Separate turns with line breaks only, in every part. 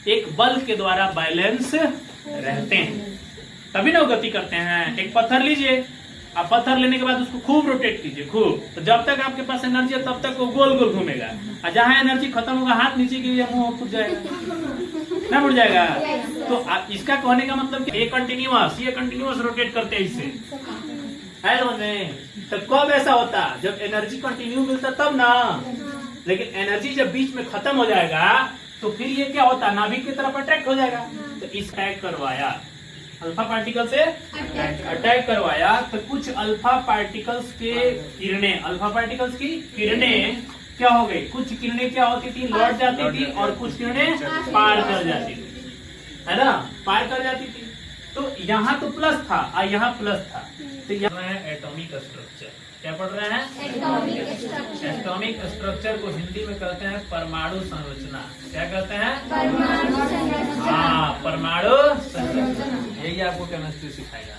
एक बल के द्वारा बैलेंस रहते हैं, तभी ना वो गति करते हैं। एक पत्थर लीजिए, आप पत्थर लेने के बाद उसको खूब रोटेट कीजिए, खूब, तो जब तक आपके पास एनर्जी है तब तक वो गोल गोल घूमेगा, और जहां एनर्जी खत्म होगा हाथ नीचे गिर मुंह फूट जाएगा, ना फूट जाएगा। तो इसका कहने का मतलब कि ये कंटिन्यूअस रोटेट करते हैं इससे, है समझ में। तो कब ऐसा होता जब एनर्जी कंटिन्यू मिलता तब ना, लेकिन एनर्जी जब बीच में खत्म हो जाएगा तो फिर ये क्या होता, नाभिक की तरफ अट्रैक्ट हो जाएगा। तो इस अटैक करवाया, अल्फा पार्टिकल से अटैक करवाया, तो कुछ अल्फा पार्टिकल्स की किरणें क्या हो गई, कुछ किरणें क्या होती थी, लौट जाती थी, और कुछ किरणें पार कर जाती थी, है ना, पार कर जाती थी। तो यहाँ तो प्लस था और यहाँ प्लस था। तो यहाँ है एटॉमिक स्ट्रक्चर, क्या पढ़ रहे हैं, एटॉमिक स्ट्रक्चर को हिंदी में कहते हैं परमाणु संरचना। क्या कहते हैं, हाँ, परमाणु संरचना। यही आपको केमिस्ट्री सिखाएगा,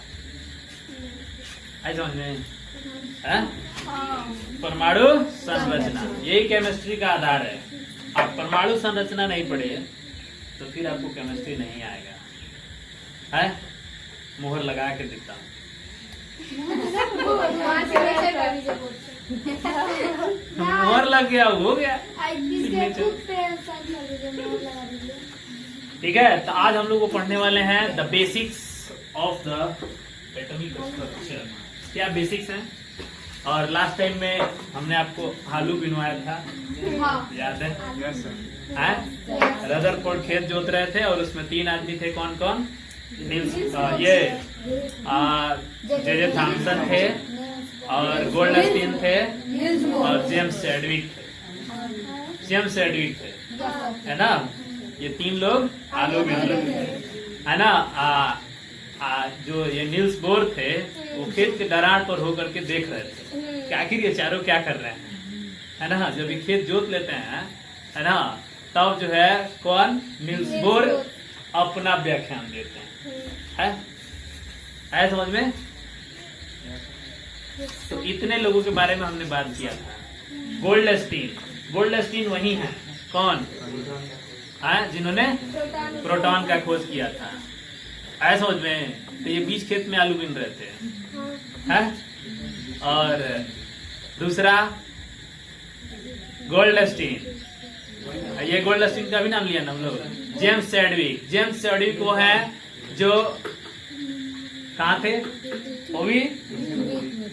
समझ में, परमाणु संरचना यही केमिस्ट्री का आधार है। आप परमाणु संरचना नहीं पढ़े तो फिर आपको केमिस्ट्री नहीं आएगा, है, मोहर लगा के देता हूँ। मोहर लग गया, हो गया, ठीक है। तो आज हम लोग को पढ़ने वाले हैं the basics of the atomic structure. क्या बेसिक्स हैं, और लास्ट टाइम में हमने आपको आलू बिनवाया था, याद है, रदरफोर्ड खेत जोत रहे थे और उसमें 3 आदमी थे, कौन कौन, ये जे थॉमसन थे, और गोल्डस्टीन थे, और जेम्स चैडविक थे, है ना। ये 3 लोग आलू बिन रहे थे, है ना। जो ये नील्स बोर थे वो खेत के दरार पर होकर के देख रहे थे कि आखिर ये चारों क्या कर रहे हैं, है ना। जब ये खेत जोत लेते हैं, है ना, तब जो है कौन, नील्स बोर अपना व्याख्यान देते हैं, है समझ में। तो इतने लोगों के बारे में हमने बात किया था। गोल्डस्टीन वही है, कौन है, जिन्होंने प्रोटॉन का खोज किया था, है समझ में। तो ये बीच खेत में आलू बिन रहे थे, है। और दूसरा गोल्डस्टीन, ये गोल्डस्टीन का भी नाम लिया ना हम लोग, जेम्स चैडविक वो है जो कहाँ थे, वो भी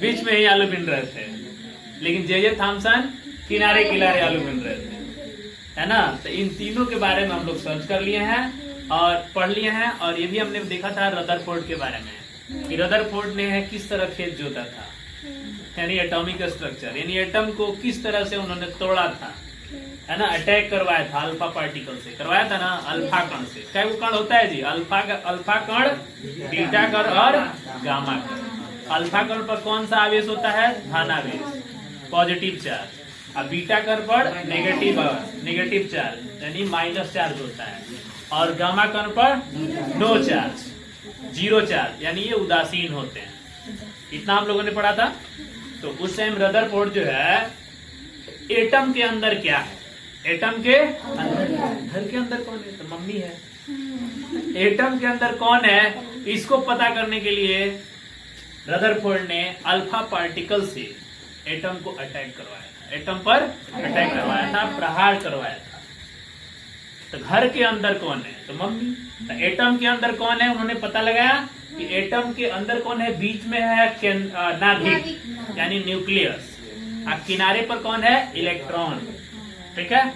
बीच में ही आलू बिन रहे थे, लेकिन जे थॉमसन किनारे आलू बिन रहे थे, है ना। तो इन तीनों के बारे में हम लोग सर्च कर लिए हैं और पढ़ लिए हैं, और ये भी हमने देखा था रदरफोर्ड के बारे में कि रदरफोर्ड ने किस तरह खेत जोता था, यानी एटॉमिक स्ट्रक्चर, यानी एटम को किस तरह से उन्होंने तोड़ा था, है ना, अटैक करवाया था अल्फा पार्टिकल से, करवाया था ना, अल्फा कण से। क्या वो कण होता है जी, अल्फा कण, बीटा कण और गामा कण। अल्फा कण पर कौन सा आवेश होता है, धनावेश, पॉजिटिव चार्ज, और बीटा कण पर नेगेटिव चार्ज यानी माइनस चार्ज होता है, और गामा कण पर नो चार्ज, 0 चार्ज, यानी ये उदासीन होते हैं। इतना हम लोगों ने पढ़ा था। तो उस टाइम रदरफोर्ड जो है एटम के अंदर क्या है, एटम के अंदर, घर के अंदर कौन है, तो मम्मी है। एटम के अंदर कौन है, इसको पता करने के लिए रदरफोर्ड ने अल्फा पार्टिकल से एटम को अटैक करवाया था, एटम पर अटैक करवाया था, प्रहार करवाया था। तो घर के अंदर कौन है, तो मम्मी। तो एटम के अंदर कौन है, उन्होंने पता लगाया कि एटम के अंदर कौन है, बीच में है नाभिक यानी न्यूक्लियस, किनारे पर कौन है, इलेक्ट्रॉन, ठीक है।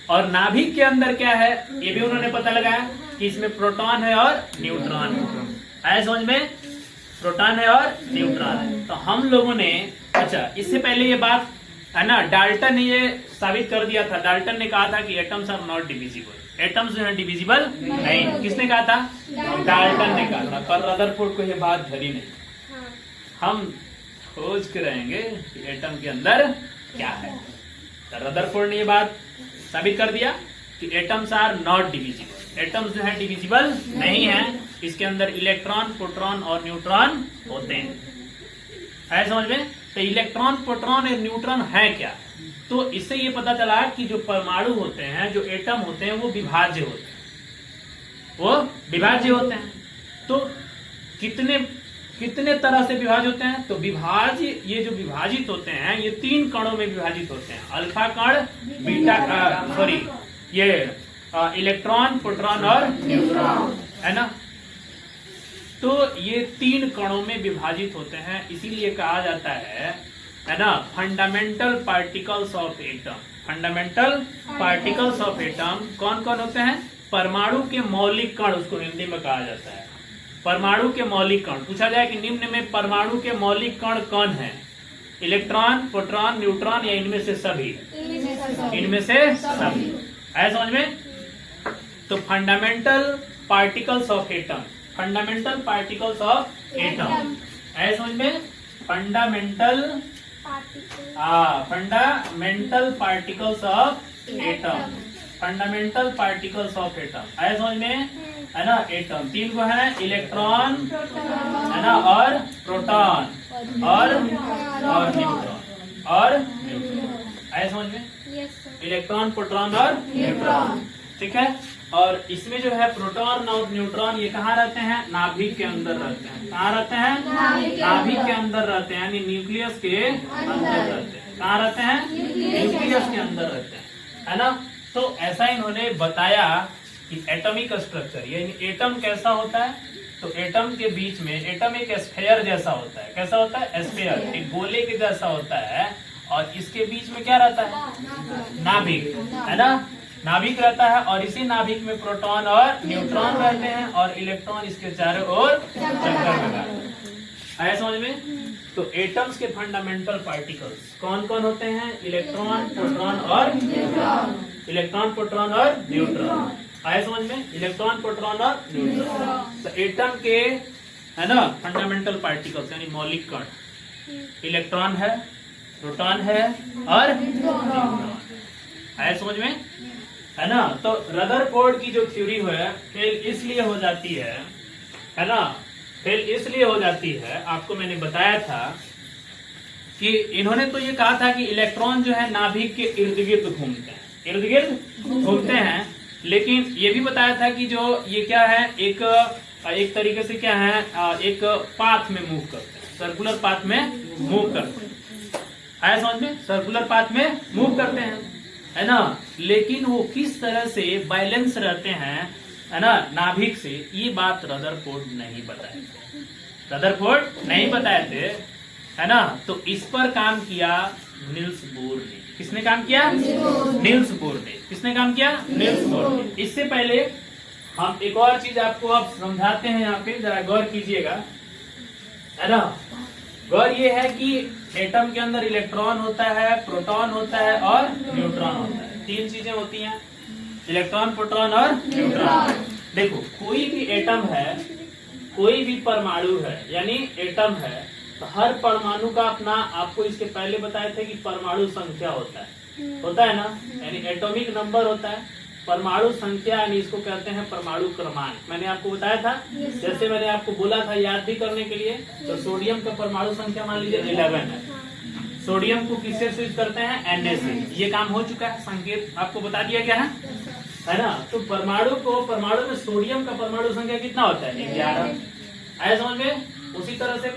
और नाभिक के अंदर क्या है, ये भी उन्होंने पता लगाया कि इसमें प्रोटॉन है और न्यूट्रॉन है, समझ में, प्रोटॉन है और न्यूट्रॉन है। तो हम लोगों ने, अच्छा, इससे पहले ये बात है ना, डाल्टन ने ये साबित कर दिया था। डाल्टन ने कहा था कि atoms are not divisible, atoms जो है डिविजिबल नहीं। किसने कहा था, डाल्टन ने कहा था, पर रदरफोर्ड को ये बात धरी नहीं। हम खोज के रहेंगे कि एटम के अंदर क्या है। तो रदरफोर्ड ने ये बात साबित कर दिया कि atoms are not divisible, atoms जो है डिविजिबल नहीं है, इसके अंदर इलेक्ट्रॉन, प्रोटॉन और न्यूट्रॉन होते हैं, है समझ में। तो इलेक्ट्रॉन, प्रोटॉन और न्यूट्रॉन है क्या, तो इससे ये पता चला कि जो परमाणु होते हैं, जो एटम होते हैं, वो विभाज्य होते हैं, वो विभाज्य होते हैं। तो कितने तरह से विभाज्य होते हैं? तो विभाज्य, ये जो विभाजित होते हैं ये 3 कणों में विभाजित होते हैं, अल्फा कण, बीटा सॉरी ये इलेक्ट्रॉन, प्रोटॉन और न्यूट्रॉन, है ना। तो ये 3 कणों में विभाजित होते हैं, इसीलिए कहा जाता है ना, fundamental particles of atom. Fundamental particles of atom कौन कौन होते हैं? परमाणु के मौलिक कण, उसको हिंदी में कहा जाता है परमाणु के मौलिक कण। पूछा जाए कि निम्न में परमाणु के मौलिक कण कौन है? इलेक्ट्रॉन, प्रोटॉन, न्यूट्रॉन या इनमें से सभी? इनमें से सभी। है समझ में? तो fundamental particles of atom, fundamental particles of atom, है समझ में? Fundamental particles of atom, fundamental particles of atom, है समझ में? है ना। एटम 3 को है, इलेक्ट्रॉन, है ना, और प्रोटॉन और न्यूट्रॉन, है समझ में? इलेक्ट्रॉन, प्रोटॉन और न्यूट्रॉन, ठीक है। और इसमें जो है प्रोटॉन और न्यूट्रॉन ये कहाँ रहते हैं? नाभिक के अंदर रहते हैं। कहाँ रहते हैं? नाभिक के अंदर रहते हैं, यानी न्यूक्लियस के अंदर रहते हैं। कहाँ रहते हैं? न्यूक्लियस के अंदर रहते हैं, है ना। तो ऐसा इन्होंने बताया कि एटॉमिक स्ट्रक्चर, यानी एटम कैसा होता है। तो एटम के बीच में, एटम एक स्फीयर जैसा होता है। कैसा होता है? स्फीयर, एक गोले के जैसा होता है, और इसके बीच में क्या रहता है? नाभिक, है ना, नाभिक रहता है। और इसी नाभिक में प्रोटॉन और न्यूट्रॉन रहते हैं, और इलेक्ट्रॉन इसके चारों ओर चक्कर लगाते हैं, है समझ में? तो एटम्स के फंडामेंटल पार्टिकल्स कौन कौन होते हैं? इलेक्ट्रॉन, प्रोटॉन और इलेक्ट्रॉन, प्रोटॉन और न्यूट्रॉन, है समझ में? इलेक्ट्रॉन, प्रोटॉन और न्यूट्रॉन। तो एटम के, है ना, फंडामेंटल पार्टिकल्स यानी मौलिक कण, इलेक्ट्रॉन है, प्रोटॉन है और न्यूट्रॉन, है समझ में? है ना। तो रदरफोर्ड की जो थ्योरी है फेल इसलिए हो जाती है ना, फेल इसलिए हो जाती है, आपको मैंने बताया था कि इन्होंने तो ये कहा था कि इलेक्ट्रॉन जो है नाभिक के इर्द गिर्द घूमते हैं, इर्द गिर्द घूमते हैं, लेकिन ये भी बताया था कि जो ये क्या है, एक तरीके से क्या है, एक पाथ में मूव करते हैं, सर्कुलर पाथ में मूव करते हैं, है समझ में? सर्कुलर पाथ में मूव करते हैं, है ना। लेकिन वो किस तरह से बैलेंस रहते हैं, है ना, नाभिक से, ये बात रदरफोर्ड नहीं बताए थे, रदरफोर्ड नहीं बताए थे, है ना। तो इस पर काम किया नील्स बोर ने। किसने काम किया? नील्स बोर ने। किसने काम किया? नील्स बोर ने। इससे पहले हम एक और चीज आपको अब समझाते हैं, यहाँ पे जरा गौर कीजिएगा, है ना। गौर ये है कि एटम के अंदर इलेक्ट्रॉन होता है, प्रोटॉन होता है और न्यूट्रॉन होता है। 3 चीजें होती हैं, इलेक्ट्रॉन, प्रोटॉन और न्यूट्रॉन। देखो, कोई भी एटम है, कोई भी परमाणु है, यानी एटम है, तो हर परमाणु का अपना, आपको इसके पहले बताए थे कि परमाणु संख्या होता है ना, यानी एटॉमिक नंबर होता है। परमाणु संख्या यानी इसको कहते हैं परमाणु क्रमांक। मैंने आपको बताया था, जैसे मैंने आपको बोला था याद भी करने के लिए, तो सोडियम का परमाणु संख्या मान लीजिए 11 है। सोडियम को किससे स्विच करते हैं? Na से। ये काम हो चुका है, संकेत आपको बता दिया गया है ना। तो परमाणु में सोडियम का परमाणु संख्या कितना होता है? 11, है समझ में? उसी तरह से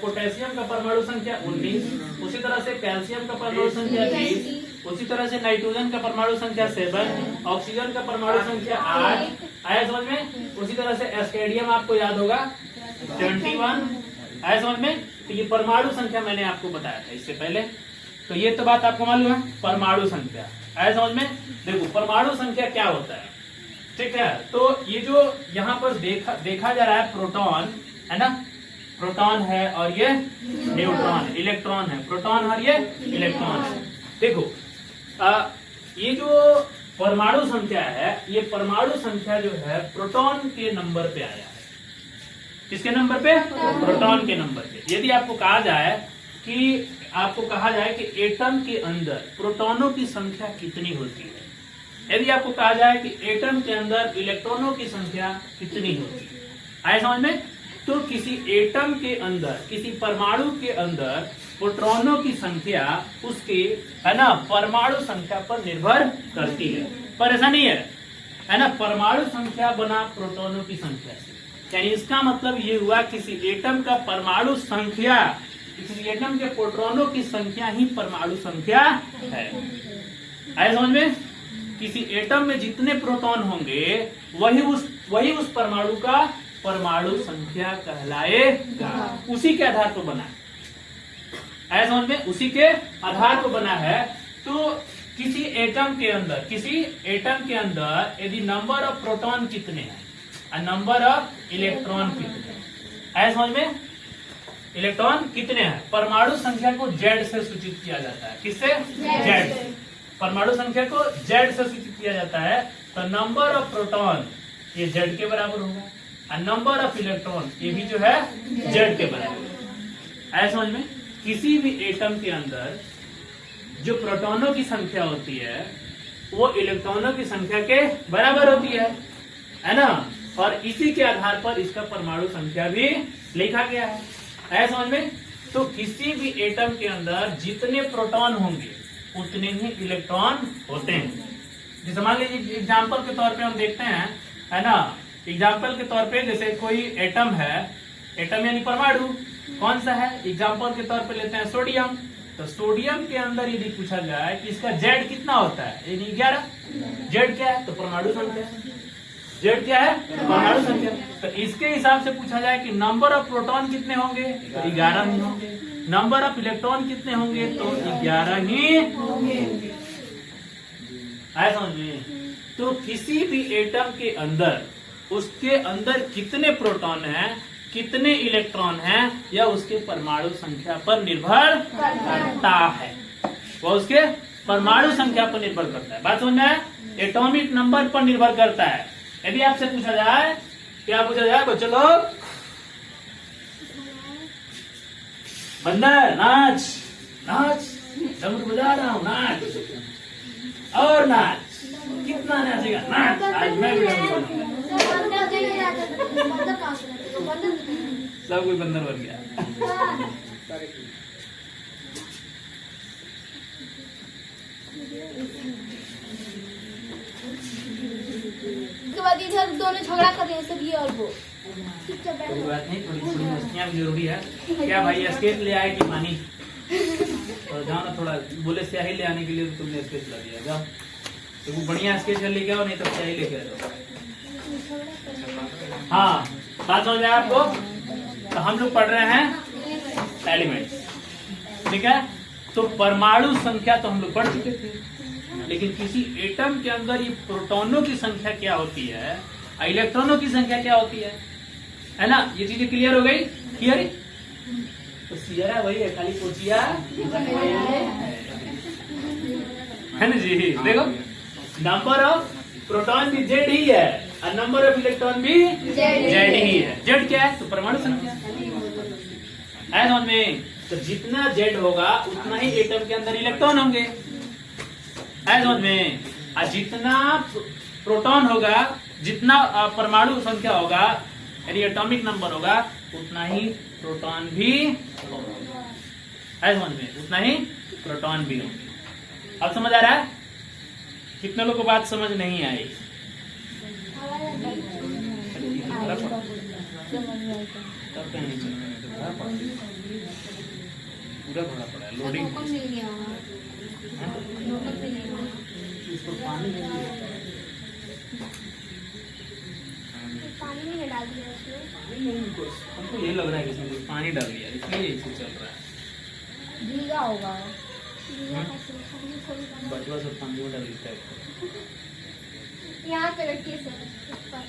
पोटेशियम का परमाणु संख्या 19, उसी तरह से कैल्शियम का परमाणु संख्या 20, उसी तरह से नाइट्रोजन का परमाणु संख्या 7, ऑक्सीजन का परमाणु संख्या 8, आया समझ में? उसी तरह से एस्केडियम आपको याद होगा 21, आया समझ में? तो ये परमाणु संख्या मैंने आपको बताया था इससे पहले, तो ये तो बात आपको मालूम है, परमाणु संख्या, आया समझ में? देखो परमाणु संख्या क्या होता है, ठीक है। तो ये जो यहाँ पर देखा जा रहा है प्रोटॉन, है ना, प्रोटॉन है और ये न्यूट्रॉन, इलेक्ट्रॉन है, प्रोटॉन और ये इलेक्ट्रॉन है। देखो ये जो परमाणु संख्या है, ये परमाणु संख्या जो है प्रोटॉन के नंबर पे आया है। किसके नंबर पे? प्रोटॉन के नंबर पे। यदि आपको कहा जाए कि एटम के अंदर प्रोटॉनों की संख्या कितनी होती है, यदि आपको कहा जाए कि एटम के अंदर इलेक्ट्रॉनों की संख्या कितनी होती है, आए समझ में? तो किसी एटम के अंदर, किसी परमाणु के अंदर प्रोटॉनों की संख्या उसके, है ना, परमाणु संख्या पर निर्भर करती है। पर ऐसा नहीं है ना, परमाणु संख्या बना प्रोटॉनों की संख्या से। यानी इसका मतलब ये हुआ किसी एटम का परमाणु संख्या, किसी एटम के प्रोटॉनों की संख्या ही परमाणु संख्या है। आए समझ में? किसी एटम में जितने प्रोटॉन होंगे वही उस परमाणु का परमाणु संख्या कहलाएगा। उसी के आधार पर बना है। आए समझ में? उसी के आधार पर बना है। तो किसी एटम के अंदर यदि नंबर ऑफ प्रोटॉन कितने हैं और नंबर ऑफ इलेक्ट्रॉन कितने हैं, आए समझ में? इलेक्ट्रॉन कितने हैं, परमाणु संख्या को जेड से सूचित किया जाता है। किससे? जेड से। परमाणु संख्या को जेड से सूचित किया जाता है। तो नंबर ऑफ प्रोटॉन ये जेड के बराबर होगा और नंबर ऑफ इलेक्ट्रॉन ये भी जो है जेड के बराबर। ऐसा समझ में? किसी भी एटम के अंदर जो प्रोटॉनों की संख्या होती है वो इलेक्ट्रॉनों की संख्या के बराबर होती है ना। और इसी के आधार पर इसका परमाणु संख्या भी लिखा गया है। ऐसा समझ में? तो किसी भी एटम के अंदर जितने प्रोटॉन होंगे उतने ही इलेक्ट्रॉन होते हैं। जैसे मान लीजिए एग्जाम्पल के तौर पे हम देखते हैं, है ना, एग्जाम्पल के तौर पे जैसे कोई एटम है, एटम यानी परमाणु, कौन सा है? एग्जाम्पल के तौर पे लेते हैं सोडियम। तो सोडियम के अंदर यदि पूछा जाए कि इसका जेड कितना होता है, यानी 11। जेड क्या है? तो परमाणु संख्या। जेड क्या है? परमाणु संख्या। तो इसके हिसाब से पूछा जाए कि नंबर ऑफ प्रोटॉन कितने होंगे, तो 11 ही होंगे। नंबर ऑफ इलेक्ट्रॉन कितने होंगे, तो 11 ही होंगे। आया समझ में? तो किसी भी एटम के अंदर उसके अंदर कितने प्रोटॉन हैं, कितने इलेक्ट्रॉन हैं, या उसके परमाणु संख्या पर निर्भर करता है। वो उसके परमाणु संख्या पर निर्भर करता है। बात समझ में? एटॉमिक नंबर पर निर्भर करता है। यदि आपसे पूछा जाए, क्या पूछा जाए बच्चों लोग? बंदर नाच, नाच, डमरू बजा रहा हूँ, नाच और नाच। कितना नाचेगा? नाच। आज मैं भी डमरू बजाऊंगा। सब कोई बंदर बन गया।
उसके बाद इधर दोनों झगड़ा कर रहे हैं, सब ये और वो।
कोई बात नहीं, थोड़ी मस्तियाँ भी जरूरी है। क्या भाई स्केच ले आए कि पानी? और जाओ ना, थोड़ा बोले स्याही ले आने के लिए, तो तुमने स्केच ला दिया। जाओ तो वो बढ़िया स्केच लेके आओ, नहीं तो स्याही लेके आ जाओ। हाँ, बात समझ में आया आपको? तो हम लोग पढ़ रहे हैं एलिमेंट्स, ठीक है। तो परमाणु संख्या तो हम लोग पढ़ चुके थे, लेकिन किसी एटम के अंदर ये प्रोटॉनों की संख्या क्या होती है, इलेक्ट्रॉनों की संख्या क्या होती है ना। ये चीजें क्लियर हो गई? क्लियर? तो सियरा वही है, खाली कोचिया है ना जी। देखो, नंबर ऑफ प्रोटॉन भी जेड ही है और नंबर ऑफ इलेक्ट्रॉन भी जेड ही है। जेड क्या है? तो परमाणु संख्या है समझ में? तो जितना जेड होगा उतना ही एटम के अंदर इलेक्ट्रॉन होंगे, है समझ में? और जितना प्रोटॉन होगा, जितना परमाणु संख्या होगा, यानी एटॉमिक नंबर होगा, उतना ही प्रोटॉन भी होगा, है समझ में? उतना ही प्रोटॉन भी होंगे। अब समझ आ रहा है? कितने लोगों को बात समझ नहीं आई? पूरा भरा पड़ा है, लोडिंग।
पानी में डाल दिया उसमें।
हमको ये लग रहा है कि इसमें कुछ पानी डाल दिया, इसलिए ऐसे चल रहा है।
भीगा होगा।
बचवा सब पानी में डाल देता है।
यहाँ पे रखिए सर, ऊपर।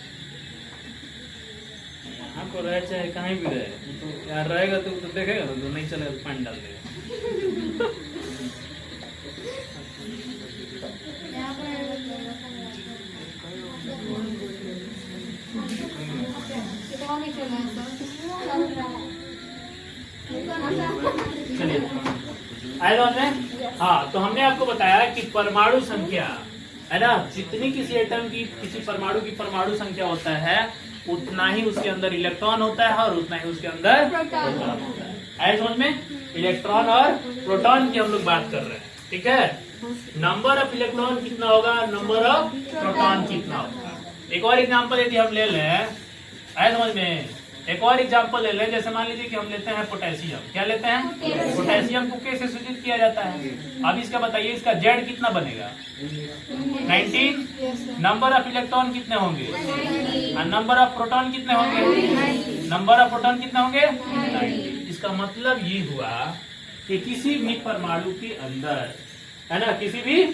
यहाँ को रहे चाहे कहीं भी रहे, तो यार रहेगा तो देखेगा, तो नहीं चलेगा तो पानी डाल देगा। चलिए आए बात में? हाँ, तो हमने आपको बताया कि परमाणु संख्या, है ना, जितनी किसी एटम की, किसी परमाणु की परमाणु संख्या होता है उतना ही उसके अंदर इलेक्ट्रॉन होता है और उतना ही उसके अंदर
प्रोटॉन
प्रोटॉन होता है। आए समझ में? इलेक्ट्रॉन और प्रोटॉन की हम लोग बात कर रहे हैं, ठीक है। नंबर ऑफ इलेक्ट्रॉन कितना होगा, नंबर ऑफ प्रोटॉन कितना होगा। एक और एग्जांपल यदि हम ले लें, आए समझ में? एक और एग्जांपल ले लें, जैसे मान लीजिए कि हम लेते हैं पोटेशियम। क्या लेते हैं? पोटेशियम को कैसे सूचित किया जाता है? अब इसका बताइए, इसका जेड कितना बनेगा? 19। नंबर ऑफ इलेक्ट्रॉन कितने होंगे और नंबर ऑफ प्रोटॉन कितने होंगे? नंबर ऑफ प्रोटॉन कितने होंगे? 90। इसका मतलब ये हुआ कि किसी भी परमाणु के अंदर, है ना, किसी भी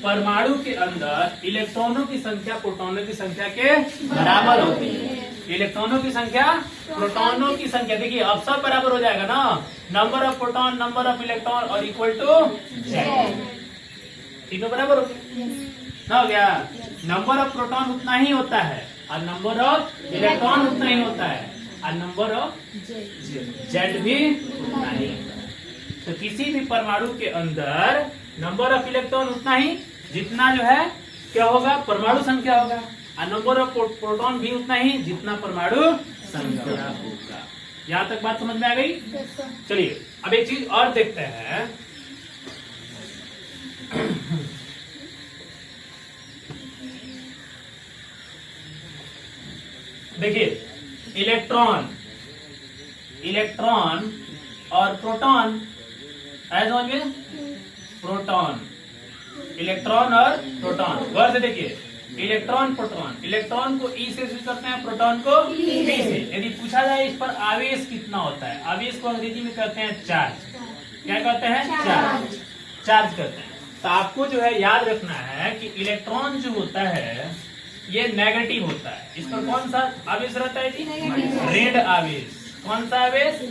परमाणु के अंदर इलेक्ट्रॉनों की संख्या प्रोटॉनों की संख्या के बराबर होती है। इलेक्ट्रॉनों की संख्या प्रोटॉनों की संख्या, देखिए अब सब बराबर हो जाएगा ना, number of proton number of electron और इक्वल टू जेड, तीनों बराबर हो गए ना, हो गया। नंबर ऑफ प्रोटॉन उतना ही होता है और नंबर ऑफ इलेक्ट्रॉन उतना ही होता है और नंबर ऑफ जेड भी उतना ही होता है। तो किसी भी परमाणु के अंदर नंबर ऑफ इलेक्ट्रॉन उतना ही जितना जो है क्या होगा, परमाणु संख्या होगा, और नंबर ऑफ प्रोटॉन भी उतना ही जितना परमाणु संख्या होगा। यहाँ तक बात समझ में आ गई? चलिए अब एक चीज और देखते हैं। देखिए इलेक्ट्रॉन और प्रोटॉन, ऐसा समझ में? प्रोटॉन, इलेक्ट्रॉन और प्रोटॉन, गौर से देखिए, इलेक्ट्रॉन प्रोटॉन, इलेक्ट्रॉन को ई से सूचित करते हैं, प्रोटॉन को पी से। यदि पूछा जाए इस पर आवेश कितना होता है, आवेश को अंग्रेजी में कहते हैं चार्ज। क्या कहते हैं? चार्ज कहते हैं। तो आपको जो है याद रखना है कि इलेक्ट्रॉन जो होता है ये नेगेटिव होता है। इस पर कौन सा आवेश रहता है जी? ऋण आवेश। कौन सा आवेश?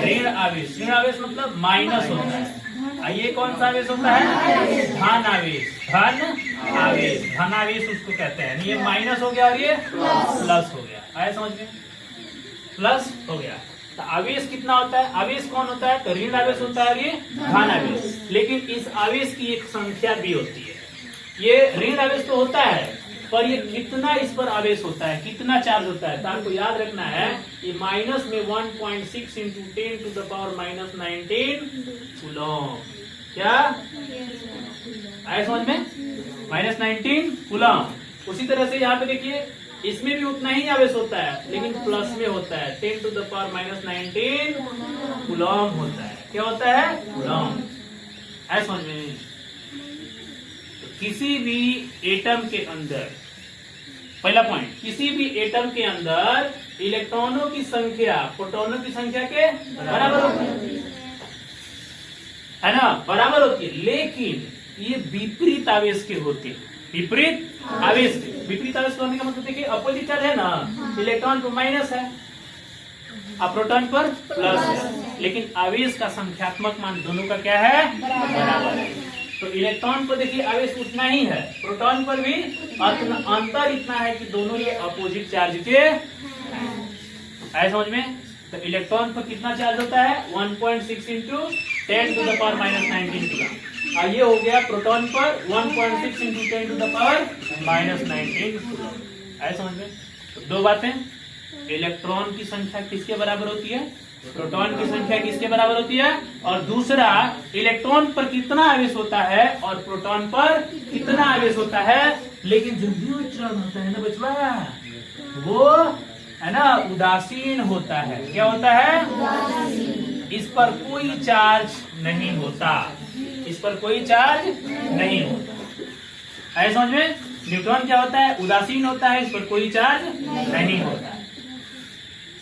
ऋण आवेश। ऋण आवेश मतलब माइनस होता है। ये कौन सा आवेश होता है? धन आवेश। धन आवेश, धन आवेश उसको कहते हैं। ये माइनस हो गया और ये प्लस हो गया। आया समझ में? प्लस हो गया। तो आवेश कितना होता है? आवेश कौन होता है? तो ऋण आवेश होता है, ये धन आवेश। लेकिन इस आवेश की एक संख्या भी होती है। ये ऋण आवेश तो होता है, पर ये कितना इस पर आवेश होता है, कितना चार्ज होता है, तो आपको याद रखना है ये माइनस में 1.6 into 10 to the power minus 19 coulomb. क्या आया समझ में? Minus 19 coulomb. उसी तरह से यहाँ पे देखिए, इसमें भी उतना ही आवेश होता है, लेकिन प्लस में होता है, 10 to the power minus 19 coulomb होता है। क्या होता है? कूलम। आया समझ में? किसी भी एटम के अंदर, पहला पॉइंट, किसी भी एटम के अंदर इलेक्ट्रॉनों की संख्या प्रोटॉनों की संख्या के बराबर होती है ना, बराबर होती है। लेकिन ये विपरीत आवेश के होते हैं। विपरीत आवेश के, विपरीत आवेश होने का मतलब देखिए, अपोजिट चार्ज है ना, इलेक्ट्रॉन पर माइनस है और प्रोटॉन पर प्लस है, लेकिन आवेश का संख्यात्मक मान दोनों का क्या है? बराबर है। तो इलेक्ट्रॉन पर देखिए आवेश उतना ही है, प्रोटॉन पर भी अंतर इतना है कि दोनों ये अपोजिट चार्ज के। आए समझ में? तो इलेक्ट्रॉन पर कितना चार्ज होता है? 1.6 into 10 to the power minus 19 coulomb. और ये हो गया प्रोटॉन पर 1.6 into 10 to the power minus 19 coulomb. आए समझ में? तो दो बातें, इलेक्ट्रॉन की संख्या किसके बराबर होती है? प्रोटॉन की संख्या किसके बराबर होती है? और दूसरा, इलेक्ट्रॉन पर कितना आवेश होता है और प्रोटॉन पर कितना आवेश होता है। लेकिन जो न्यूट्रॉन होता है ना बचवा, वो है ना उदासीन होता है। क्या होता है? इस पर कोई चार्ज नहीं होता, इस पर कोई चार्ज नहीं होता। ऐसा समझ में? न्यूट्रॉन क्या होता है? उदासीन होता है, इस पर कोई चार्ज नहीं होता।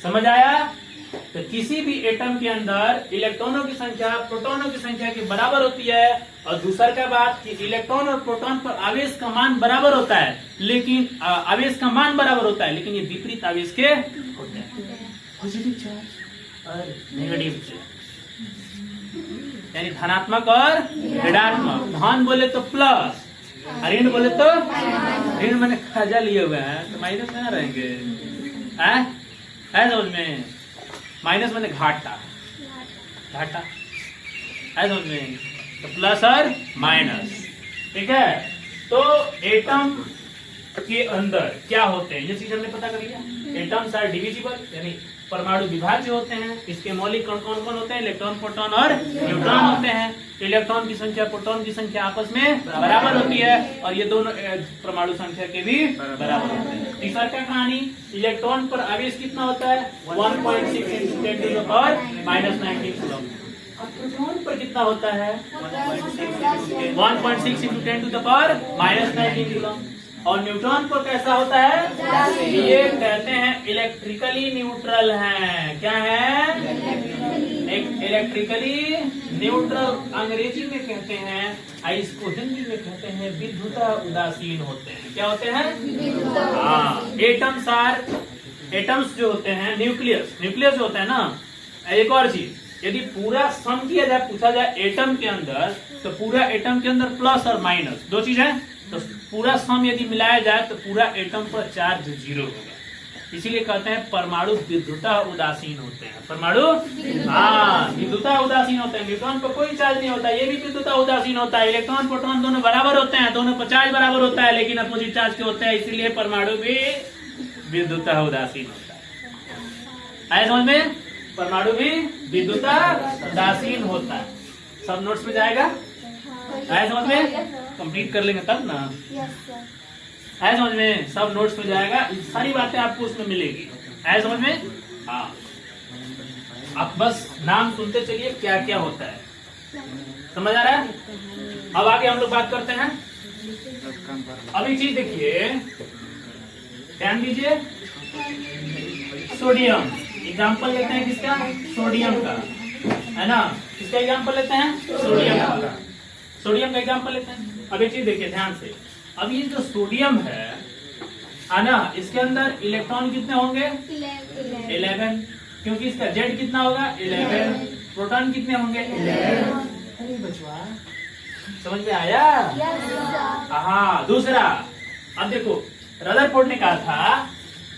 समझ आया? तो किसी भी एटम के अंदर इलेक्ट्रॉनों की संख्या प्रोटॉनों की संख्या के बराबर होती है। और दूसरा का बात कि इलेक्ट्रॉन और प्रोटॉन पर आवेश का मान बराबर होता है, लेकिन आवेश का मान बराबर होता है, लेकिन ये विपरीत आवेश के होते हैं। पॉजिटिव चार्ज और नेगेटिव चार्ज, यानी धनात्मक और ऋणात्मक। धन बोले तो प्लस, ऋण बोले तो ऋण मैंने खजा लिए हुए हैं, तो माइनस में ना रहेंगे। है समझ में? माइनस मैंने घाटा, घाटा है समझ में? तो प्लस और माइनस, ठीक है। तो एटम के अंदर क्या होते हैं, ये चीज हमने पता कर लिया। एटम्स आर डिविजिबल, यानी परमाणु विभाज्य होते हैं। इसके मौलिक कण कौन कौन होते हैं? इलेक्ट्रॉन, प्रोटॉन और न्यूट्रॉन होते हैं। इलेक्ट्रॉन की संख्या प्रोटॉन की संख्या आपस में बराबर होती है और ये दोनों परमाणु संख्या के भी बराबर होते हैं। तीसरा क्या कहानी, इलेक्ट्रॉन पर आवेश कितना होता है? 1.6 × 10⁻⁻19 कूलम। और प्रोटॉन पर कितना होता है? 1.6 × 10⁻⁻19 कूलम। और न्यूट्रॉन पर कैसा होता है? ये कहते हैं इलेक्ट्रिकली न्यूट्रल हैं। क्या है? इलेक्ट्रिकली न्यूट्रल अंग्रेजी में कहते हैं, और इसको हिंदी में कहते हैं विद्युता उदासीन होते हैं। क्या होते हैं? हाँ, एटम्स जो होते हैं, न्यूक्लियस जो होता है ना। एक और चीज, यदि पूरा सम किया जाए, पूछा जाए एटम के अंदर, तो पूरा एटम के अंदर प्लस और माइनस दो चीज है, तो पूरा सम यदि मिलाया जाए तो पूरा एटम पर चार्ज 0 होगा। इसीलिए कहते हैं परमाणु विद्युता उदासीन होते हैं। परमाणु विद्युता उदासीन होते हैं। न्यूट्रॉन पर कोई चार्ज नहीं होता, ये भी विद्युता उदासीन होता है। इलेक्ट्रॉन प्रोटॉन दोनों बराबर होते हैं, दोनों पर चार्ज बराबर होता है, लेकिन अपोजिट चार्ज के होते हैं, इसीलिए परमाणु भी विद्युता उदासीन होता है। आए समझ में? परमाणु भी विद्युता उदासीन होता है। सब नोट्स में जाएगा? आए समझ में? कंप्लीट कर लेंगे तब ना। आए समझ में? सब नोट्स में जाएगा, सारी बातें आपको उसमें मिलेगी। आए समझ में? हाँ, आप बस नाम सुनते चलिए क्या क्या होता है। समझ आ रहा है? अब आगे हम लोग बात करते हैं। अभी चीज देखिए, ध्यान दीजिए। सोडियम, एग्जाम्पल लेते हैं किसका? सोडियम का, है ना। किसका एग्जाम्पल लेते हैं? सोडियम का। सोडियम का एग्जाम्पल लेते हैं। अब एक चीज देखिए ध्यान से। अब ये जो सोडियम है ना, इसके अंदर इलेक्ट्रॉन कितने होंगे? 11, क्योंकि इसका जेड कितना होगा? 11। प्रोटॉन कितने होंगे? 11। अरे बचवा, समझ में आया? हाँ। दूसरा, अब देखो, रदरफोर्ड ने कहा था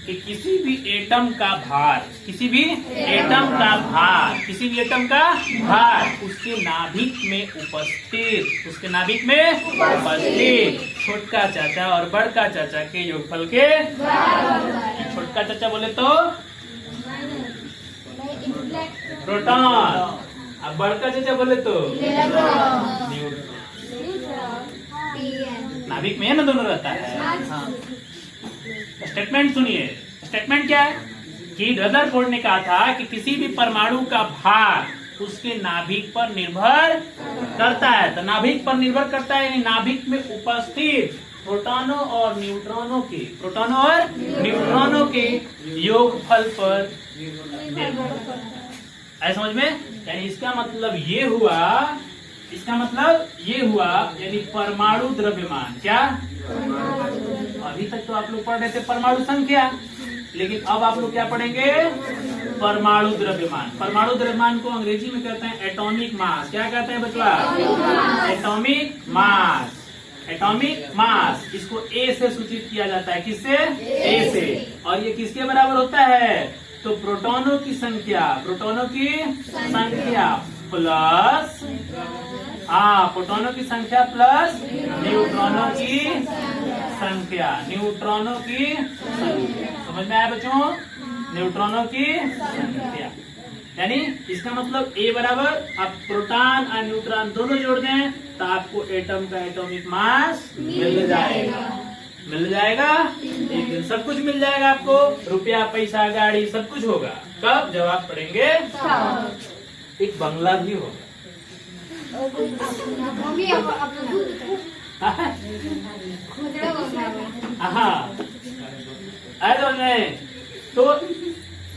कि किसी भी एटम का भार उसके नाभिक में उपस्थित छोटका चाचा और बड़का चाचा के योगफल के, छोटका चाचा बोले तो प्रोटॉन, अब बड़का चाचा बोले तो न्यूट्रॉन। नाभिक में है ना, दोनों रहता है। हाँ। स्टेटमेंट सुनिए। स्टेटमेंट क्या है कि रदरफोर्ड ने कहा था कि किसी भी परमाणु का भार उसके नाभिक पर निर्भर करता है। तो नाभिक पर निर्भर करता है, यानी नाभिक में उपस्थित प्रोटॉनों और न्यूट्रॉनों के योगफल पर निर्भर। ऐसा समझ में? यानी इसका मतलब ये हुआ, यानी परमाणु द्रव्यमान। क्या? अभी तक तो आप लोग पढ़ रहे थे परमाणु संख्या, लेकिन अब आप लोग क्या पढ़ेंगे? परमाणु द्रव्यमान। परमाणु द्रव्यमान को अंग्रेजी में कहते हैं एटॉमिक मास। क्या कहते हैं बचवा? Atomic mass. एटॉमिक मास, इसको ए से सूचित किया जाता है। किससे? ए से। और ये किसके बराबर होता है? तो प्रोटॉनों की संख्या प्लस, प्रोटॉनों की संख्या प्लस न्यूट्रॉनों की संख्या। समझ में आया बच्चों? न्यूट्रॉनों की संख्या, यानी इसका मतलब ए बराबर, आप प्रोटॉन और न्यूट्रॉन दोनों जोड़ दें तो आपको एटम का एटॉमिक मास मिल जाएगा। एक दिन सब कुछ मिल जाएगा आपको, रुपया, पैसा, गाड़ी, सब कुछ होगा। कब? जब आप पढ़ेंगे। एक बंगला भी होगा। तो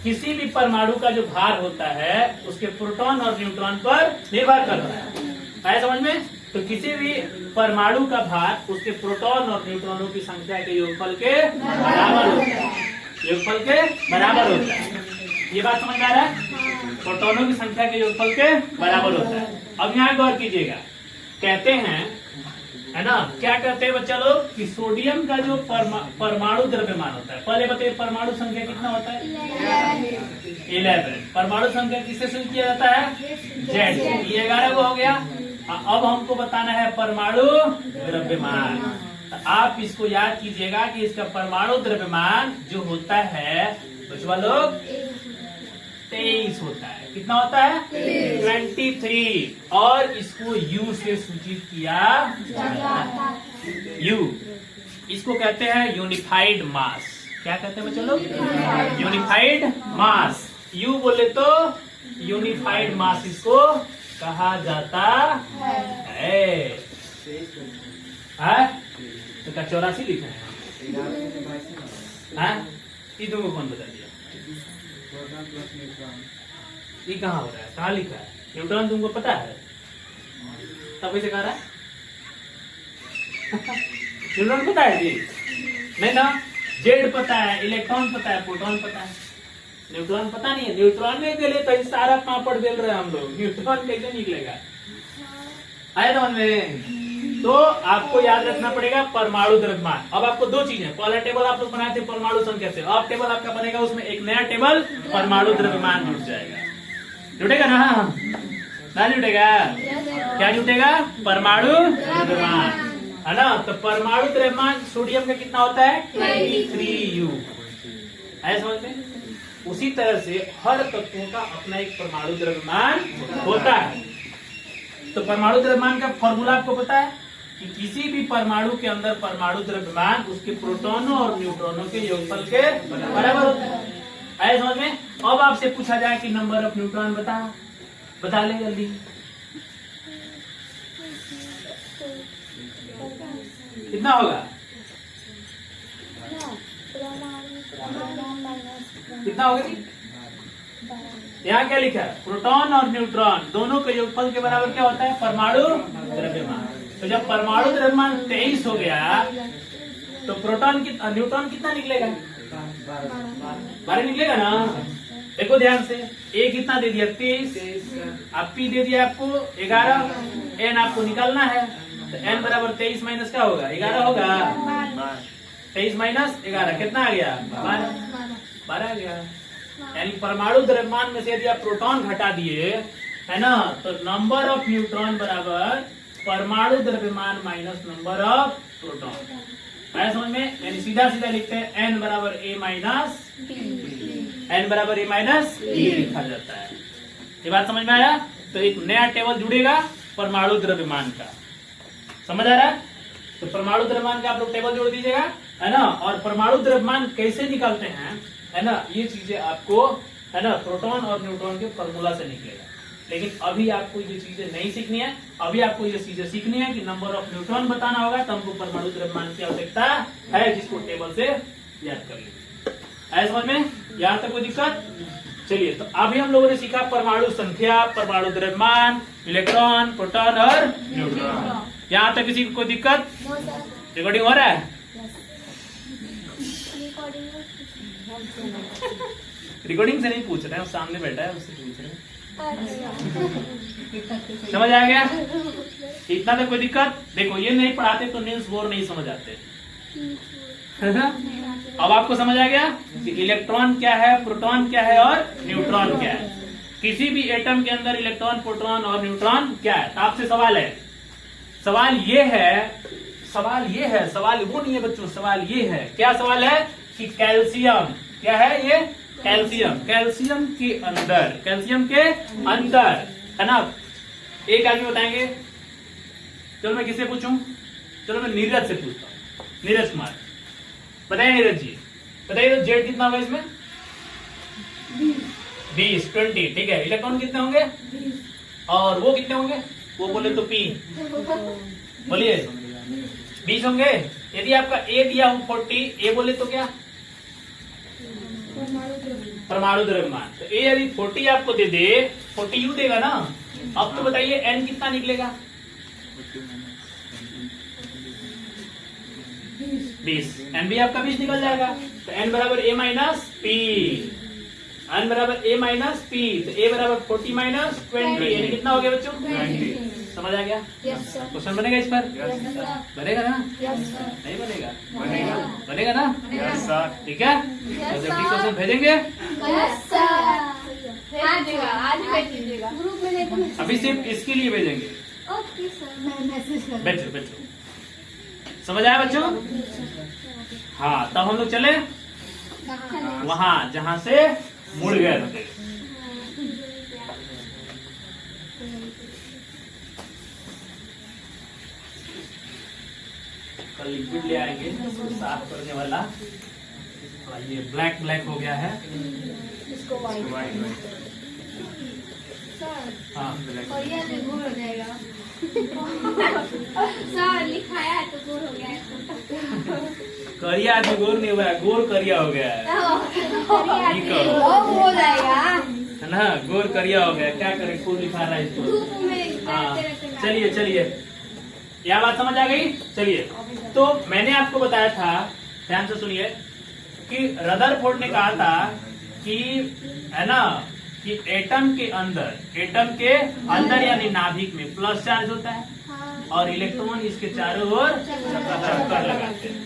किसी भी परमाणु का जो भार होता है उसके प्रोटॉन और न्यूट्रॉन पर निर्भर करता है। आया समझ में? तो किसी भी परमाणु का भार उसके प्रोटॉन और न्यूट्रॉनों की संख्या के योगफल के बराबर होता है। ये बात समझ में आ रहा है? प्रोटॉनों की संख्या के योगफल के बराबर होता है। अब यहाँ गौर कीजिएगा, कहते हैं, है ना, क्या कहते हैं बच्चा लोग कि सोडियम का जो परमाणु द्रव्यमान होता है, पहले बताइए परमाणु संख्या कितना होता है? 11। परमाणु संख्या किससे सूचित किया जाता है? जेड। ये 11 हो गया। अब हमको बताना है परमाणु द्रव्यमान। तो आप इसको याद कीजिएगा कि इसका परमाणु द्रव्यमान जो होता है बचवा लोग 23 होता है। कितना होता है? 23। और इसको यू से सूचित किया जाता है। यू इसको कहते हैं यूनिफाइड मास। क्या कहते हैं बच्चों लोग? Unified mass. यू बोले तो यूनिफाइड मास इसको कहा जाता है। तो क्या 84 लिखा है? ये तुमको कौन बता दिया? ये कहाँ हो रहा है? कहाँ लिखा है? न्यूट्रॉन तुमको पता है? तब कैसे कह रहा है? न्यूट्रॉन पता है जी? नहीं ना। जेड पता है, इलेक्ट्रॉन पता है, प्रोटॉन पता है, न्यूट्रॉन पता नहीं है। न्यूट्रॉन के लिए तो सारा पापड़ बेल रहे हैं हम लोग। न्यूट्रॉन कैसे निकलेगा? आया समझ में? तो आपको याद रखना पड़ेगा परमाणु द्रव्यमान। अब आपको दो चीजें, पहला टेबल आप लोग बनाए थे परमाणु संख्या से, अब टेबल आपका बनेगा, उसमें एक नया टेबल परमाणु द्रव्यमान जुड़ जाएगा। जुटेगा ना? ना जुटेगा? क्या जुटेगा? परमाणु द्रव्यमान, है ना। तो परमाणु द्रव्यमान सोडियम का कितना होता है? 23U। आया समझ में? उसी तरह से हर तत्वों का अपना एक परमाणु द्रव्यमान होता है। तो परमाणु द्रव्यमान का फॉर्मूला आपको पता है कि किसी भी परमाणु के अंदर परमाणु द्रव्यमान उसके प्रोटॉनों और न्यूट्रॉनों के योगफल के बराबर होता है। आया समझ में? अब आपसे पूछा जाए कि नंबर ऑफ न्यूट्रॉन बता ले जल्दी। कितना होगा? कितना होगा जी? यहाँ क्या लिखा है? प्रोटॉन और न्यूट्रॉन दोनों के योगफल के बराबर क्या होता है? परमाणु द्रव्यमान। तो जब परमाणु द्रव्यमान 23 हो गया तो प्रोटॉन न्यूट्रॉन कितना निकलेगा? 12 निकलेगा ना। देखो ध्यान से, ए कितना दे दिया? 23। आप पी दे दिया आपको 11, एन आपको निकालना है। तो एन बराबर 23 माइनस क्या होगा? 11 होगा। 23 माइनस 11 कितना आ गया? 12 आ गया। यानी परमाणु द्रव्यमान में से यदि आप प्रोटॉन घटा दिए, है ना, तो नंबर ऑफ न्यूट्रॉन बराबर परमाणु द्रव्यमान माइनस नंबर ऑफ प्रोटॉन। आया समझ में? यानी सीधा सीधा लिखते हैं एन बराबर ए माइनस एन बराबर ए माइनस बी लिखा जाता है। ये बात समझ में आया? तो एक नया टेबल जुड़ेगा परमाणु द्रव्यमान का। समझ आ रहा है? तो परमाणु द्रव्यमान का आप लोग टेबल जोड़ दीजिएगा, है ना। और परमाणु द्रव्यमान कैसे निकालते हैं, है ना, ये चीजें आपको, है ना, प्रोटॉन और न्यूट्रॉन के फॉर्मूला से निकलेगा। लेकिन अभी आपको ये चीजें नहीं सीखनी है। अभी आपको ये चीजें सीखनी है कि नंबर ऑफ न्यूट्रॉन बताना होगा, तो हमको परमाणु द्रव्यमान की आवश्यकता है, जिसको टेबल से याद कर लीजिए। आया समझ में? यहाँ तक कोई दिक्कत? चलिए, तो अभी हम लोगों ने सीखा परमाणु संख्या, परमाणु द्रव्यमान, इलेक्ट्रॉन, प्रोटॉन और न्यूट्रॉन। यहाँ तक किसी को कोई दिक्कत? रिकॉर्डिंग हो रहा है? रिकॉर्डिंग से नहीं पूछ रहे हैं, सामने बैठा है उससे पूछ रहे हैं। समझ आ गया? इतना तक कोई दिक्कत? देखो, ये नहीं पढ़ाते तो नील्स बोर नहीं समझ आते। अब आपको समझ आ गया कि इलेक्ट्रॉन क्या है, प्रोटॉन क्या है और न्यूट्रॉन क्या है। किसी भी एटम के अंदर इलेक्ट्रॉन, प्रोटॉन और न्यूट्रॉन क्या है। तो आपसे सवाल है, सवाल ये है, सवाल वो नहीं है बच्चों, सवाल ये है। क्या सवाल है? कि कैल्शियम क्या है? ये कैल्शियम के अंदर, है ना। एक आदमी बताएंगे। चलो मैं किससे पूछूं? चलो मैं नीरज से पूछता हूँ। नीरज कुमार बताइए। नीरज जी बताइए, तो जेड कितना होगा इसमें? 20 ठीक है। इलेक्ट्रॉन कितने होंगे? और वो कितने होंगे? वो बोले तो पी, बोलिए 20 होंगे। यदि आपका ए दिया हो 40, ए बोले तो क्या? परमाणु द्रव्यमान। तो ए यदि 40 आपको दे दे, 40U देगा ना। अब तो बताइए एन कितना निकलेगा? 20। एन भी आपका 20 निकल जाएगा। तो एन बराबर ए माइनस पी, एन बराबर ए माइनस पी। तो ए बराबर 40 माइनस 20, यानी कितना हो गया बच्चों? 20। समझ आ गया? क्वेश्चन बनेगा इस पर? बनेगा ना? नहीं बनेगा? बनेगा ना? ठीक है। तो जब क्वेश्चन भेजेंगे अभी सिर्फ इसके लिए भेजेंगे। बैठो। समझ आया बच्चों? हाँ, तब हम लोग चले वहां जहां से मुड़ गए थे। कल लिक्विड ले आएंगे साफ करने वाला। ये ब्लैक ब्लैक हो गया है,
इसको
वाइट वाइट। हाँ ब्लैक।
और ये तो गोल हो जाएगा। सर लिखाया है तो गोल हो गया है।
करिया आज गोल नहीं हुआ है, गोल करिया हो गया है। ठीक है।
वो हो जाएगा।
है ना, गोल करिया हो गया। क्या करें, खूब लिखा रहा है इसको।
धूप में
हाँ
रहते रहते
चलिए चलिए, यह बात समझ आ गई। चलिए, तो मैंने आपको बताया था, ध्यान से सुनिए, कि रदरफोर्ड ने कहा था कि है ना, कि एटम के अंदर यानी नाभिक में प्लस चार्ज होता है और इलेक्ट्रॉन इसके चारों ओर चक्कर लगाते हैं।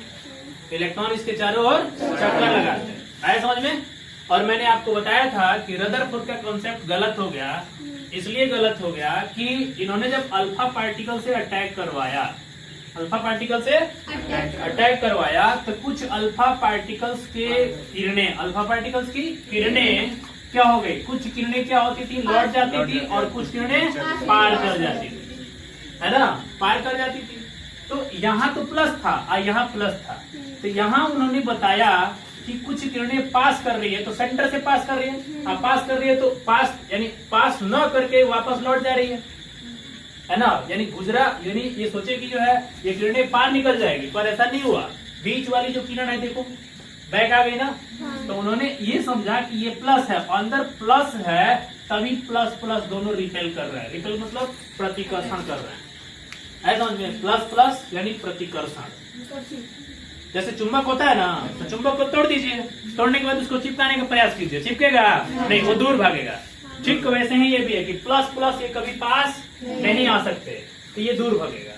इलेक्ट्रॉन इसके चारों ओर चक्कर लगाते हैं। आया समझ में? और मैंने आपको बताया था कि रदरफोर्ड का कॉन्सेप्ट गलत हो गया। इसलिए गलत हो गया कि इन्होंने जब अल्फा पार्टिकल से अटैक करवाया, तो कुछ अल्फा पार्टिकल्स की किरणें क्या हो गई? कुछ किरणें क्या होती थी, लौट जाती थी, और कुछ किरणें पार कर जाती थी, है ना, पार कर जाती थी। तो यहाँ तो प्लस था और यहाँ प्लस था। तो यहाँ उन्होंने बताया कि कुछ किरणें पास कर रही है, तो सेंटर से पास कर रही है, पास कर रही है तो पास यानी पास न करके वापस लौट जा रही है ना, यानी गुजरा, यानी ये सोचे कि जो है ये किरणें पार निकल जाएगी, पर ऐसा नहीं हुआ। बीच वाली जो किरण है देखो बैक आ गई ना, तो उन्होंने ये समझा कि ये प्लस है, अंदर प्लस है, तभी प्लस प्लस दोनों रिपेल कर रहा है। रिपेल मतलब प्रतिकर्षण कर रहा है, समझ में? प्लस प्लस यानी प्रतिकर्षण। जैसे चुंबक होता है ना, तो चुंबक को तोड़ दीजिए, तोड़ने के बाद उसको चिपकाने का प्रयास कीजिए, चिपकेगा नहीं, वो दूर भागेगा। ठीक वैसे ही ये भी है कि प्लस प्लस ये कभी पास नहीं आ सकते, तो ये दूर भागेगा।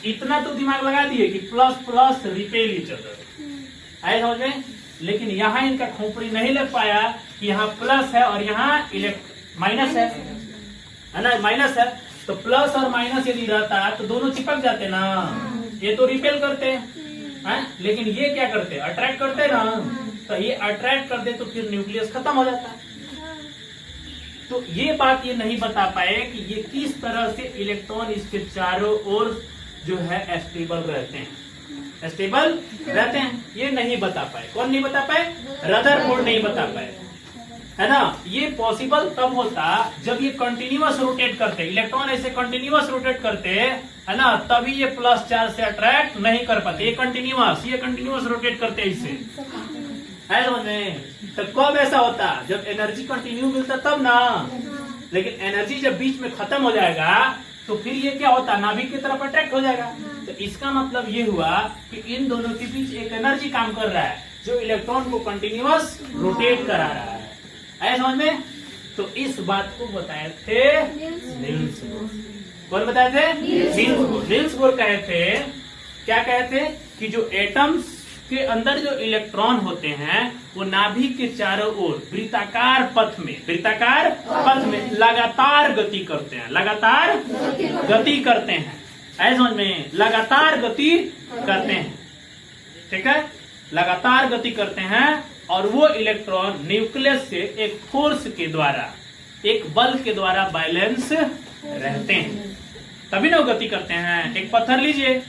इतना तो दिमाग लगा दिए कि plus plus repel each other, आए समझ में? लेकिन यहाँ इनका खोपड़ी नहीं लग पाया कि यहाँ प्लस है और यहाँ माइनस है ना, माइनस है। तो प्लस और माइनस यदि रहता तो दोनों चिपक जाते ना, ये तो रिपेल करते हैं, लेकिन ये क्या करते, अट्रैक्ट करते ना। तो ये अट्रैक्ट कर दे तो फिर न्यूक्लियस खत्म हो जाता है। तो ये बात ये नहीं बता पाए कि ये किस तरह से इलेक्ट्रॉन इसके चारों ओर जो है स्टेबल रहते हैं, ये नहीं बता पाए। कौन नहीं बता पाए? रदरफोर्ड नहीं बता पाए, है ना। ये पॉसिबल तब होता जब ये कंटिन्यूअस रोटेट करते, इलेक्ट्रॉन ऐसे कंटिन्यूअस रोटेट करते, है ना, तभी ये प्लस चार्ज से अट्रैक्ट नहीं कर पाते। ये कंटिन्यूअस रोटेट करते इससे, है समझ में? तो कब ऐसा होता? जब एनर्जी कंटिन्यू मिलता तब ना। लेकिन एनर्जी जब बीच में खत्म हो जाएगा तो फिर ये क्या होता, नाभिक की तरफ अट्रैक्ट हो जाएगा। तो इसका मतलब ये हुआ कि इन दोनों के बीच एक एनर्जी काम कर रहा है जो इलेक्ट्रॉन को कंटिन्यूअस रोटेट करा रहा है, समझ में? तो इस बात को बताए थे नील्स बोर। कौन बताए थे? नील्स बोर कहे थे, क्या कहे थे कि जो एटम्स के अंदर जो इलेक्ट्रॉन होते हैं वो नाभिक के चारों ओर वृत्ताकार पथ में लगातार गति करते हैं, ऐसे समझ में? लगातार गति करते हैं, ठीक है, लगातार गति करते हैं। और वो इलेक्ट्रॉन न्यूक्लियस से एक फोर्स के द्वारा, एक बल के द्वारा बैलेंस रहते हैं, तभी ना गति करते हैं। एक पत्थर लीजिए,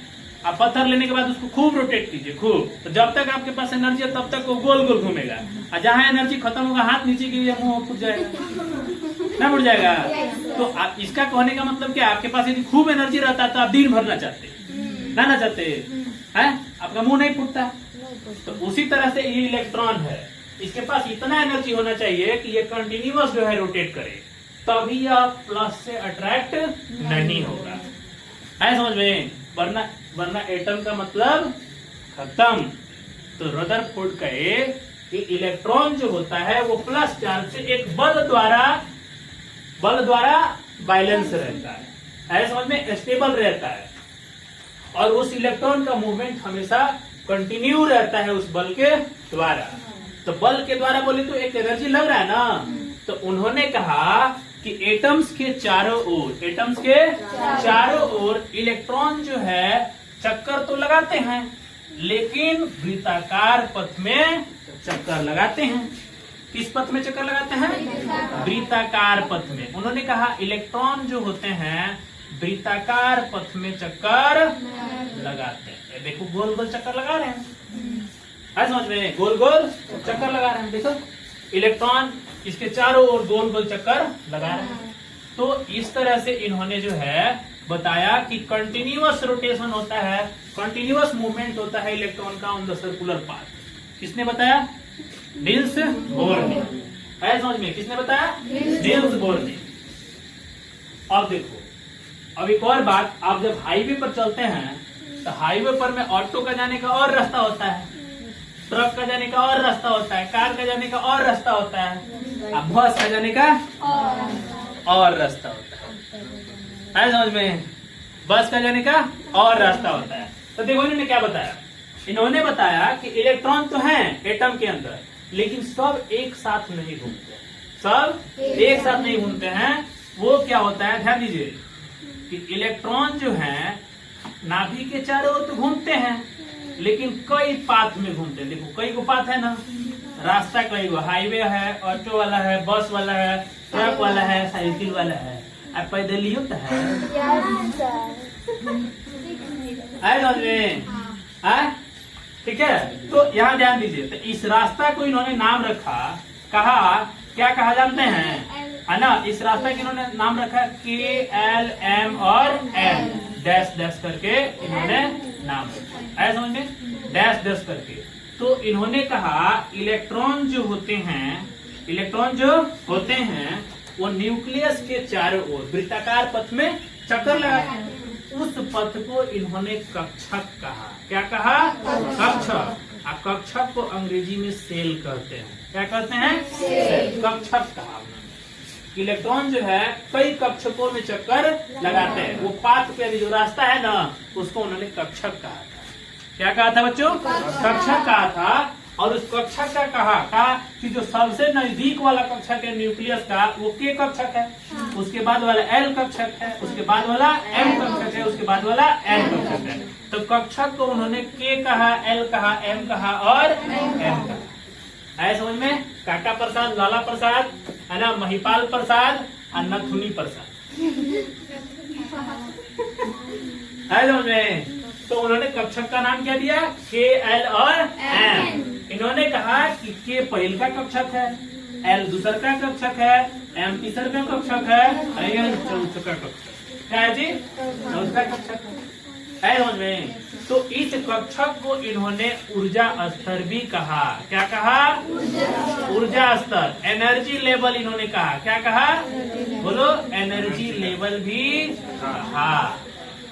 आप पत्थर लेने के बाद उसको खूब रोटेट कीजिए, खूब, तो जब तक आपके पास एनर्जी है तब तक वो गोल गोल घूमेगा, और जहाँ एनर्जी खत्म होगा हाथ नीचे कीजिए, मुंह फूट जाएगा ना, मुड़ जाएगा। तो आप इसका कहने का मतलब क्या? आपके पास यदि खूब एनर्जी रहता तो आप दिन भर ना चाहते हैं, आपका मुंह नहीं फूटता। तो उसी तरह से ये इलेक्ट्रॉन है, इसके पास इतना एनर्जी होना चाहिए कि ये कंटिन्यूअस जो है रोटेट करे, तभी यह प्लस से अट्रैक्ट नहीं होगा, है समझ में? वरना एटम का मतलब खत्म। तो रदरफोर्ड कहे कि इलेक्ट्रॉन जो होता है वो प्लस चार्ज से एक बल द्वारा बैलेंस रहता है, समझ में? स्टेबल रहता है, और उस इलेक्ट्रॉन का मूवमेंट हमेशा कंटिन्यू रहता है उस बल के द्वारा। तो बल के द्वारा बोले तो एक एनर्जी लग रहा है ना। तो उन्होंने कहा कि एटम्स के चारों ओर इलेक्ट्रॉन जो है चक्कर तो लगाते हैं, लेकिन वृत्ताकार पथ में चक्कर लगाते हैं। किस पथ में चक्कर लगाते हैं? वृत्ताकार पथ में। उन्होंने कहा इलेक्ट्रॉन जो होते हैं वृत्ताकार पथ में चक्कर लगाते हैं। देखो गोल गोल चक्कर लगा रहे हैं, है समझ में? गोल गोल चक्कर लगा रहे हैं। देखो इलेक्ट्रॉन इसके चारों ओर गोल गोल चक्कर लगा रहे हैं। तो इस तरह से इन्होंने जो है बताया कि कंटिन्यूअस रोटेशन होता है, कंटिन्यूअस मूवमेंट होता है इलेक्ट्रॉन का ऑन द सर्कुलर पाथ। किसने बताया? नील्स बोर ने। है समझ में? किसने बताया? नील्स बोर ने। अब देखो, अब एक और बात, आप जब हाईवे पर चलते हैं तो हाईवे पर में ऑटो का जाने का और रास्ता होता है, ट्रक का जाने का और रास्ता होता है, कार का जाने का और रास्ता होता है, अब बस का जाने का और रास्ता होता है समझ में? बस का जाने का और रास्ता होता है। तो देखो इन्होंने क्या बताया, इन्होंने बताया कि इलेक्ट्रॉन तो हैं एटम के अंदर, लेकिन सब एक साथ नहीं घूमते, सब एक साथ नहीं घूमते हैं। वो क्या होता है, ध्यान दीजिए कि इलेक्ट्रॉन जो है नाभि के चारों ओर तो घूमते हैं, लेकिन कई पाथ में घूमते हैं। देखो कई को पाथ है ना, रास्ता कई को, हाईवे है, ऑटो वाला है, बस वाला है, ट्रक वाला है, साइकिल वाला है, अब पैदल ही होता है समझ में? ठीक है, तो यहाँ ध्यान दीजिए। तो इस रास्ता को इन्होंने नाम रखा, कहा क्या कहा जानते हैं, है ना? इस रास्ता के इन्होंने नाम रखा KLM और M डैश डैश करके इन्होंने नाम रखा है समझ में? डैश डैश करके। तो इन्होंने कहा इलेक्ट्रॉन जो होते हैं, इलेक्ट्रॉन जो होते हैं वो न्यूक्लियस के चारों ओर वृत्ताकार पथ में चक्कर लगाते हैं। उस पथ को इन्होंने कक्षक कहा। क्या कहा? कक्षक। अब कक्षक को अंग्रेजी में सेल कहते हैं। क्या कहते हैं? सेल। कक्षक कहा उन्होंने। इलेक्ट्रॉन जो है कई कक्षकों में चक्कर लगाते हैं। वो पाथ पे जो रास्ता है ना, उसको उन्होंने कक्षक कहा था। क्या कहा था बच्चों? कक्षक कहा था। और उस कक्षक का कहा कि जो सबसे नजदीक वाला कक्षक है न्यूक्लियस का, वो K कक्षक है, उसके बाद वाला L कक्षक है, उसके बाद वाला M कक्षक है, उसके बाद वाला N कक्षक है। तो कक्षक को उन्होंने K कहा, L कहा, M कहा और M कहा। है समझ में? काका प्रसाद, लाला प्रसाद, है ना, महिपाल प्रसाद और नथुनी प्रसाद। है समझ में? तो उन्होंने कक्षक का नाम क्या दिया? KL और M। इन्होंने कहा कि K पहल का कक्षक है, L दूसर का कक्षक है, M तीसर का कक्षक है, N चौथा का कक्षक। क्या है जी? चौथा कक्षक है समझ में? तो इस कक्षक को इन्होंने ऊर्जा स्तर भी कहा। क्या कहा? ऊर्जा स्तर, एनर्जी लेवल इन्होंने कहा। क्या कहा? बोलो, एनर्जी लेवल भी कहा।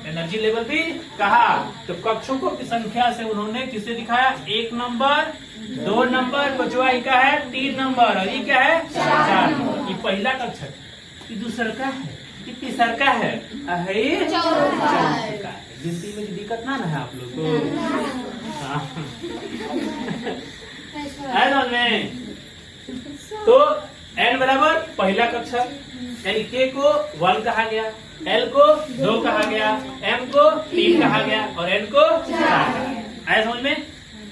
एनर्जी लेवल भी कहा। तो कक्षकों की संख्या से उन्होंने किसे दिखाया? 1 नंबर, 2 नंबर, बचवा का है 3 नंबर, और ये क्या है? 4 नंबर। ये पहला कक्षक, ये दूसरा का है, ये तीसरा का है, चौथा का है। गिनती में दिक्कत ना है आप लोग को। तो N बराबर पहला कक्षक, यानी K को 1 कहा गया, L को 2 कहा गया, M को 3 कहा गया और N को 4 कहा गया। आया समझ में?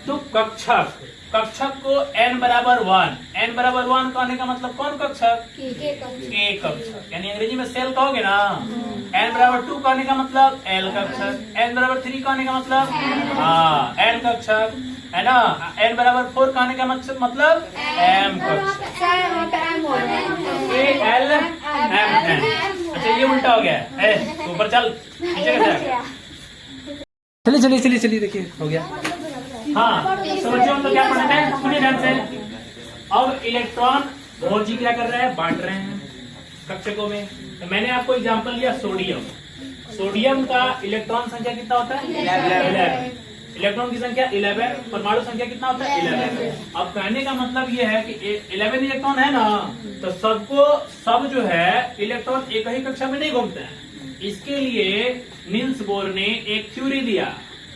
तो कक्षक, कक्षक को N बराबर 1, N बराबर 1 कहने का मतलब कौन कक्षक? K कक्षक। यानी अंग्रेजी में सेल कहोगे ना। N बराबर 2 कहने का मतलब L कक्षक, N बराबर 3 कहने का मतलब N कक्षक, है ना। N बराबर 4 कहने का मतलब M कक्षक। KL M N। अच्छा ये उल्टा हो गया है, ऊपर चल, नीचे कैसे आ गया? चलिए देखिए हो गया। हाँ समझो हम तो क्या पढ़ रहे हैं, सुनिए ध्यान से। अब इलेक्ट्रॉन बोर जी क्या कर रहे हैं? बांट रहे हैं कक्षकों में। तो मैंने आपको एग्जांपल लिया सोडियम। सोडियम का इलेक्ट्रॉन संख्या कितना होता है? 11। इलेक्ट्रॉन की संख्या 11, परमाणु संख्या कितना होता है? 11। अब कहने का मतलब ये है कि 11 इलेक्ट्रॉन है ना, तो सब जो है इलेक्ट्रॉन एक ही कक्षा में नहीं घूमते हैं। इसके लिए नील्स बोर ने एक थ्योरी दिया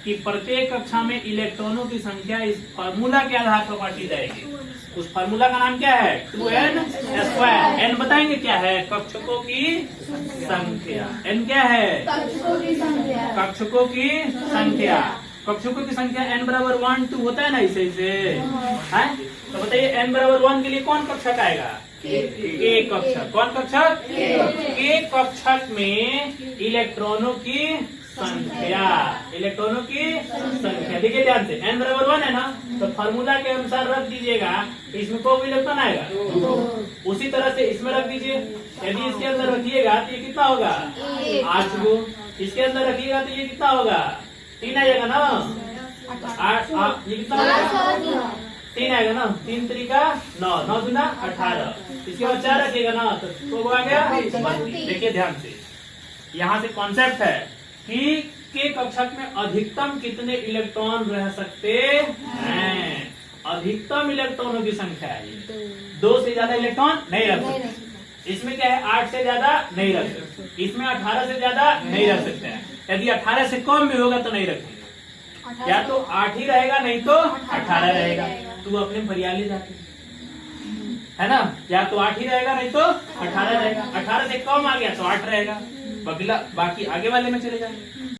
कि प्रत्येक कक्षा में इलेक्ट्रॉनों की संख्या इस फार्मूला के आधार पर बांटी जाएगी। उस फार्मूला का नाम क्या है? 2n square. n बताएंगे क्या है? कक्षकों की संख्या। n क्या है?
कक्षकों की संख्या।
कक्षकों की संख्या। कक्षकों की संख्या n बराबर 1 2 होता है ना, इसे है। तो बताइए n बराबर 1 के लिए कौन कक्षक आएगा? के कक्षक। कौन कक्षक? के कक्षक में इलेक्ट्रॉनों की संख्या। इलेक्ट्रॉनों की संख्या देखिए ध्यान से, n बराबर 1 है ना, तो फार्मूला के अनुसार रख दीजिएगा, तो इसमें कौन इलेक्ट्रॉन आएगा? उसी तरह से इसमें रख दीजिए। यदि इसके अंदर रखिएगा तो ये कितना होगा? 8 गो। इसके अंदर रखिएगा तो ये कितना होगा? 3 आ जाएगा ना। 8 ये कितना होगा? 3 आएगा ना। 3 3 9, 9 दूना 18। इसके बाद 4 रखिएगा ना, तो आ गया 32। देखिए ध्यान से, यहाँ से कॉन्सेप्ट है कि के कक्षक में अधिकतम कितने इलेक्ट्रॉन रह सकते हैं। अधिकतम इलेक्ट्रॉनों की संख्या है ये। 2 से ज्यादा इलेक्ट्रॉन नहीं रख सकते। इसमें क्या है? 8 से ज्यादा नहीं रख सकते। इसमें 18 से ज्यादा नहीं रख सकते हैं। यदि 18 से कम भी होगा तो नहीं रखेंगे। या तो 8 ही रहेगा, नहीं तो 18 रहेगा। तू अपने फरियाली जाके, है ना, या तो 8 ही रहेगा, नहीं तो 18 रहेगा। 18 से कम आ गया तो 8 रहेगा। बाकी आगे वाले में चले जाएंगे।